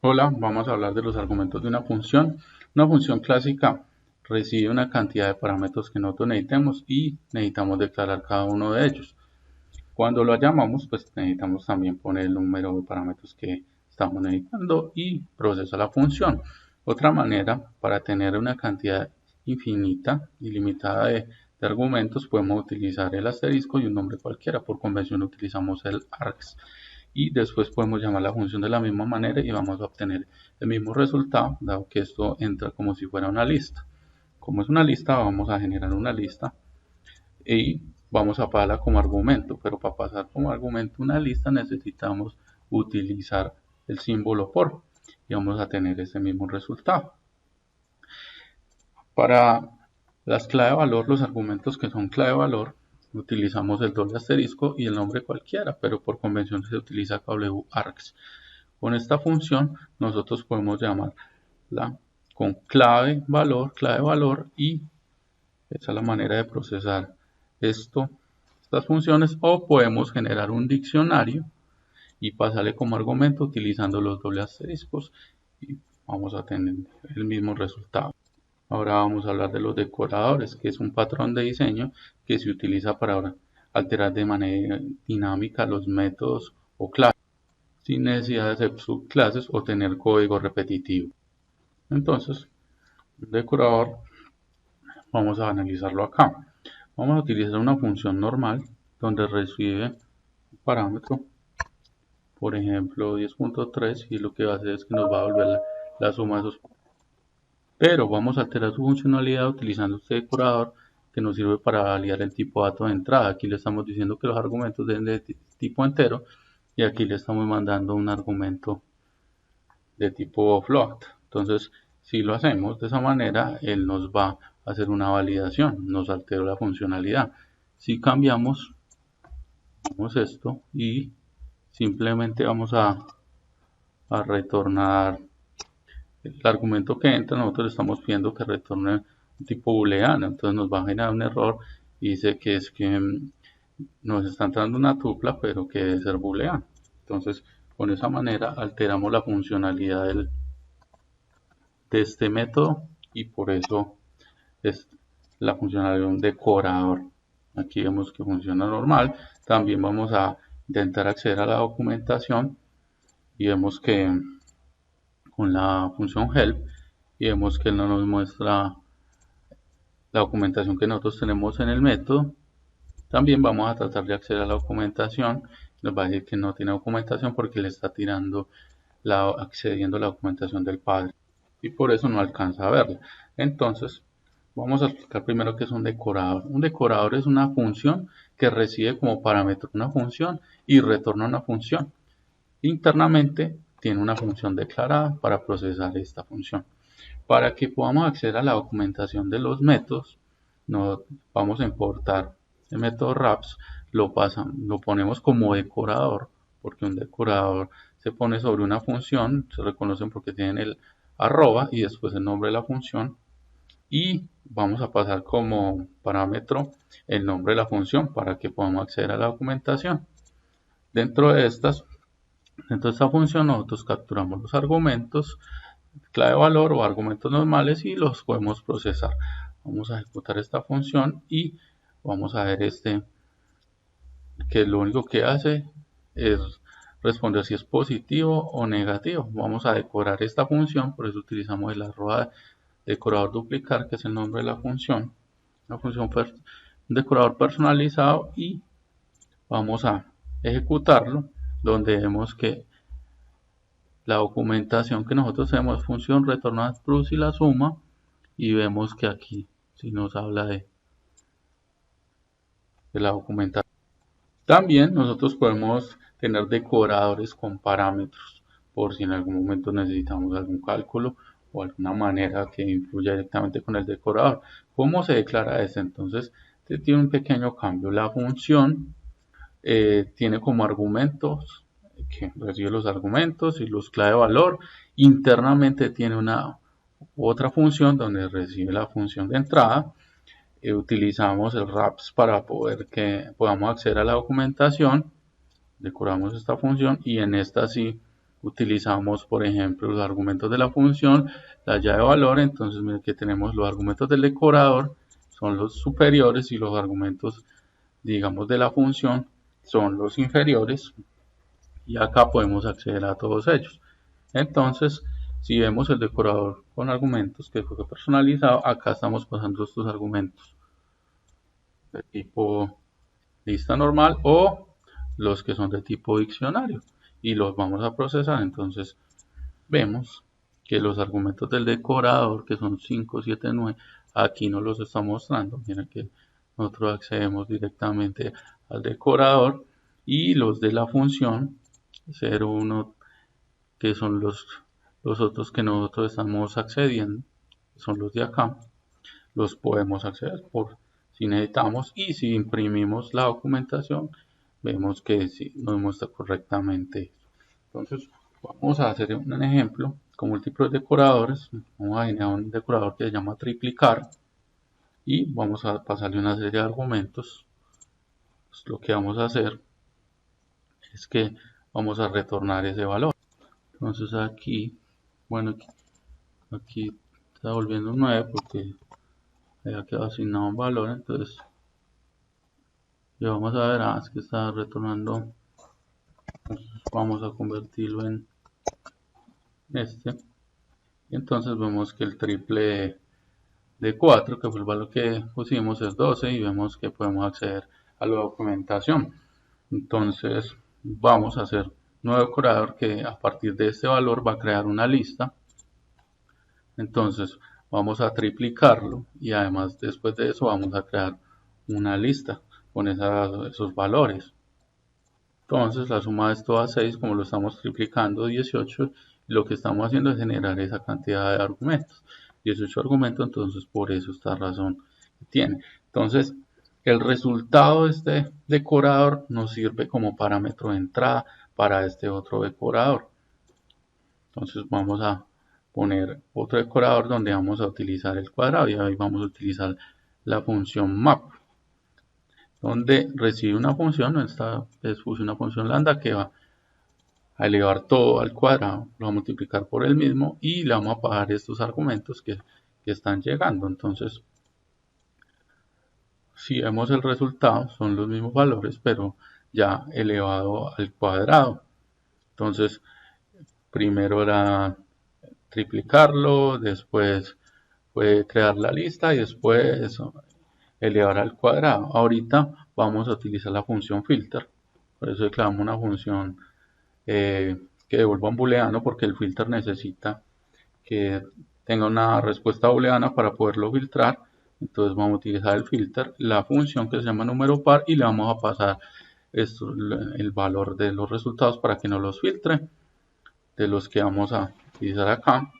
Hola, vamos a hablar de los argumentos de una función. Una función clásica recibe una cantidad de parámetros que nosotros necesitemos y necesitamos declarar cada uno de ellos. Cuando lo llamamos, pues necesitamos también poner el número de parámetros que estamos necesitando y procesa la función. Otra manera, para tener una cantidad infinita, ilimitada de argumentos, podemos utilizar el asterisco y un nombre cualquiera. Por convención utilizamos el args y después podemos llamar la función de la misma manera y vamos a obtener el mismo resultado, dado que esto entra como si fuera una lista. Como es una lista, vamos a generar una lista y vamos a pasarla como argumento, pero para pasar como argumento una lista necesitamos utilizar el símbolo por y vamos a tener ese mismo resultado. Para las clave de valor, los argumentos que son clave de valor, utilizamos el doble asterisco y el nombre cualquiera, pero por convención se utiliza args. Con esta función nosotros podemos llamarla con clave valor y esa es la manera de procesar estas funciones, o podemos generar un diccionario y pasarle como argumento utilizando los doble asteriscos y vamos a tener el mismo resultado. Ahora vamos a hablar de los decoradores, que es un patrón de diseño que se utiliza para alterar de manera dinámica los métodos o clases, sin necesidad de hacer subclases o tener código repetitivo. Entonces, un decorador, vamos a analizarlo acá. Vamos a utilizar una función normal donde recibe un parámetro, por ejemplo 10.3, y lo que va a hacer es que nos va a volver la suma de esos. Pero vamos a alterar su funcionalidad utilizando este decorador que nos sirve para validar el tipo de dato de entrada. Aquí le estamos diciendo que los argumentos deben de tipo entero y aquí le estamos mandando un argumento de tipo float. Entonces, si lo hacemos de esa manera, él nos va a hacer una validación, nos alteró la funcionalidad. Si cambiamos esto y simplemente vamos a retornar el argumento que entra, nosotros le estamos pidiendo que retorne un tipo booleano, entonces nos va a generar un error y dice que es que nos está entrando una tupla, pero que debe ser booleano. Entonces, con esa manera alteramos la funcionalidad de este método y por eso es la funcionalidad de un decorador. Aquí vemos que funciona normal. También vamos a intentar acceder a la documentación y vemos que con la función help y vemos que no nos muestra la documentación que nosotros tenemos en el método. También vamos a tratar de acceder a la documentación. Nos va a decir que no tiene documentación porque le está accediendo a la documentación del padre y por eso no alcanza a verla. Entonces, vamos a explicar primero qué es un decorador. Un decorador es una función que recibe como parámetro una función y retorna una función. Internamente tiene una función declarada para procesar esta función. Para que podamos acceder a la documentación de los métodos, nos vamos a importar el método wraps, lo ponemos como decorador, porque un decorador se pone sobre una función, se reconocen porque tienen el arroba y después el nombre de la función, y vamos a pasar como parámetro el nombre de la función para que podamos acceder a la documentación. Dentro de esta función nosotros capturamos los argumentos clave valor o argumentos normales y los podemos procesar. Vamos a ejecutar esta función y vamos a ver que lo único que hace es responder si es positivo o negativo. Vamos a decorar esta función, por eso utilizamos el arroba decorador duplicar, que es el nombre de la función. Una función un decorador personalizado y vamos a ejecutarlo donde vemos que la documentación que nosotros tenemos función retorna true y la suma y vemos que aquí si nos habla de la documentación. También nosotros podemos tener decoradores con parámetros por si en algún momento necesitamos algún cálculo o alguna manera que influya directamente con el decorador. ¿Cómo se declara esto? Entonces tiene un pequeño cambio. La función tiene como argumentos que recibe los argumentos y los clave valor. Internamente tiene una otra función donde recibe la función de entrada. Utilizamos el wraps para poder que podamos acceder a la documentación. Decoramos esta función y en esta sí utilizamos, por ejemplo, los argumentos de la función, la llave de valor. Entonces miren que tenemos los argumentos del decorador, son los superiores, y los argumentos, digamos, de la función son los inferiores, y acá podemos acceder a todos ellos. Entonces, si vemos el decorador con argumentos que fue personalizado, acá estamos pasando estos argumentos de tipo lista normal o los que son de tipo diccionario, y los vamos a procesar. Entonces vemos que los argumentos del decorador, que son 5, 7, 9, aquí nos los está mostrando. Miren que nosotros accedemos directamente al decorador, y los de la función 0, 1, que son los otros que nosotros estamos accediendo, son los de acá, los podemos acceder por si necesitamos, y si imprimimos la documentación vemos que sí, nos muestra correctamente. Entonces vamos a hacer un ejemplo con múltiples decoradores. Vamos a generar un decorador que se llama triplicar, y vamos a pasarle una serie de argumentos. Pues lo que vamos a hacer es que vamos a retornar ese valor. Entonces aquí, bueno, aquí está volviendo un 9 porque había quedado asignado un valor. Entonces ya vamos a ver, es que está retornando. Entonces vamos a convertirlo en este, y entonces vemos que el triple de 4, que fue el valor que pusimos, es 12, y vemos que podemos acceder a la documentación. Entonces vamos a hacer un nuevo decorador que a partir de este valor va a crear una lista. Entonces vamos a triplicarlo, y además después de eso vamos a crear una lista con esos valores. Entonces la suma de esto da 6, como lo estamos triplicando 18, lo que estamos haciendo es generar esa cantidad de argumentos, 18 argumentos. Entonces por eso esta razón que tiene. Entonces el resultado de este decorador nos sirve como parámetro de entrada para este otro decorador. Entonces vamos a poner otro decorador donde vamos a utilizar el cuadrado, y ahí vamos a utilizar la función map, donde recibe una función. Esta es una función lambda que va a elevar todo al cuadrado, lo va a multiplicar por el mismo, y le vamos a pasar estos argumentos que están llegando. Entonces si vemos el resultado, son los mismos valores pero ya elevado al cuadrado. Entonces primero era triplicarlo, después fue crear la lista, y después elevar al cuadrado. Ahorita vamos a utilizar la función filter, por eso declaramos una función que devuelva un booleano, porque el filter necesita que tenga una respuesta booleana para poderlo filtrar. Entonces vamos a utilizar el filter, la función que se llama número par, y le vamos a pasar el valor de los resultados para que nos los filtre, de los que vamos a utilizar acá,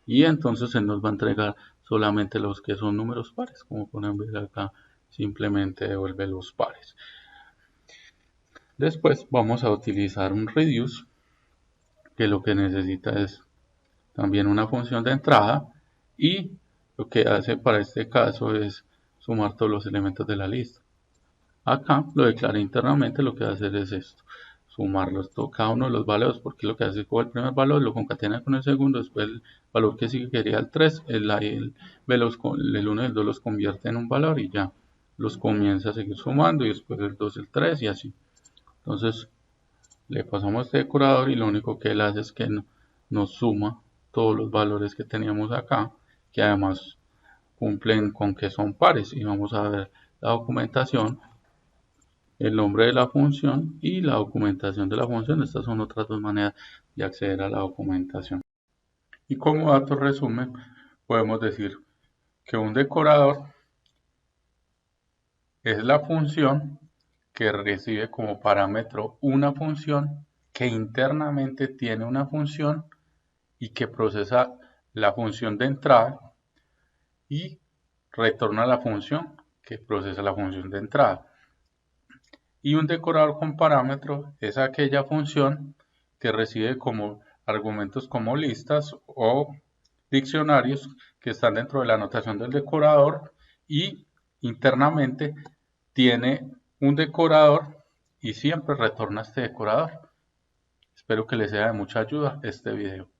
y entonces se nos va a entregar solamente los que son números pares. Como pueden ver acá, simplemente devuelve los pares. Después vamos a utilizar un reduce, que lo que necesita es también una función de entrada, y lo que hace para este caso es sumar todos los elementos de la lista. Acá lo declaré internamente. Lo que va a hacer es esto: sumarlos cada uno de los valores, porque lo que hace es coger el primer valor, lo concatena con el segundo, después el valor que sigue quería el 3, el 1 y el 2 los convierte en un valor, y ya los comienza a seguir sumando, y después el 2, el 3, y así. Entonces le pasamos este decorador, y lo único que él hace es que nos suma todos los valores que teníamos acá, que además cumplen con que son pares. Y vamos a ver la documentación, el nombre de la función y la documentación de la función. Estas son otras dos maneras de acceder a la documentación. Y como dato resumen, podemos decir que un decorador es la función que recibe como parámetro una función, que internamente tiene una función y que procesa la función de entrada y retorna la función que procesa la función de entrada. Y un decorador con parámetro es aquella función que recibe como argumentos como listas o diccionarios que están dentro de la anotación del decorador, y internamente tiene un decorador y siempre retorna este decorador. Espero que les sea de mucha ayuda este video.